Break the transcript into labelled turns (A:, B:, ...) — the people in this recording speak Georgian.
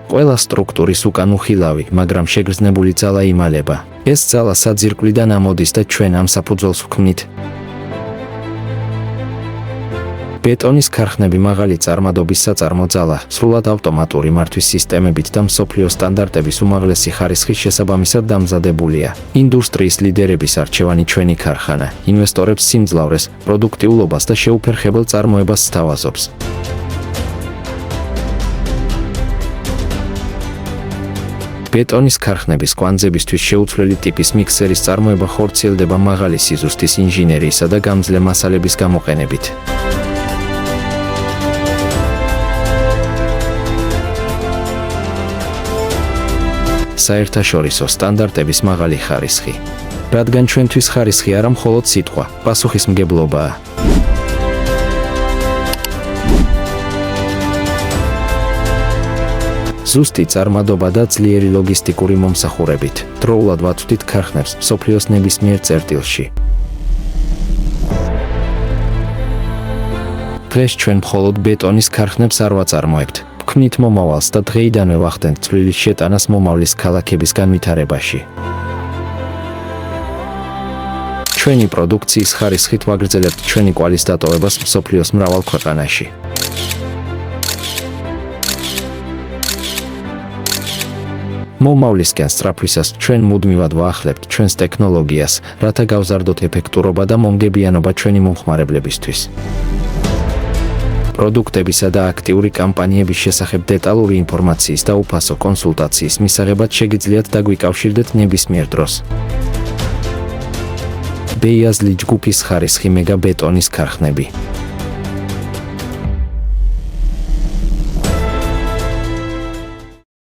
A: ყველა სტრუქტურის უკან უხილავი, მაგრამ შეგრძნებული ძალა იმალება. ეს ძალა საძირკვლიდან ამოდის და ჩვენ ამ საფუძველს ვქმნით. ბეტონის ქარხნები მაღალი წარმადობის საწარმო ძალა, სრულად ავტომატური მართვის სისტემებით და მსოფლიო სტანდარტების უმაღლესი ხარისხის შესაბამისად დამზადებულია. ინდუსტრიის ლიდერების არჩევანი ჩვენი ქარხანა, ინვესტორებს სიმძლავრეს, პროდუქტიულობას და შეუფერხებელ წარმოებას სთავაზობს. ბეტონის ქარხნების კვანძებისთვის შეუცვლელი ტიპის მიქსერის წარმოება ხორციელდება მაღალი სიზუსტის ინჟინერიისა და გამძლე მასალების გამოყენებით. საერთაშორისო სტანდარტების მაღალი ხარისხი. რადგან ჩვენთვის ხარისხი არა მხოლოდ სიტყვა, პასუხისმგებლობაა. ზუსტი წარმადობა და ძლიერი ლოგისტიკური მომსახურებით, დროულად ვაწვდით ქარხნებს მსოფლიოს ნებისმიერ წერტილში. დღეს ჩვენ მხოლოდ ბეტონის ქარხნებს არ ვაწარმოებთ. ვქმნით მომავალს და დღეიდანვე ვახდენთ წვლილის შეტანას მომავლის ქალაქების განვითარებაში. ჩვენი პროდუქციის ხარისხით ვაგრძელებთ ჩვენი კვალის დატოვებას მსოფლიოს მრავალ ქვეყანაში. მომავლისკენ სწრაფვისას ჩვენ მუდმივად ვაახლებთ ჩვენს ტექნოლოგიას, რათა გავზარდოთ ეფექტურობა და მომგებიანობა ჩვენი მომხმარებლებისთვის. პროდუქტებისა და აქტიური კამპანიების შესახებ დეტალური ინფორმაციის და უფასო კონსულტაციის მისაღებად შეგიძლიათ დაგვიკავშირდეთ ნებისმიერ დროს. ბეიაზლი ჯგუფის ხარისხი მეგა ბეტონის ქარხნები.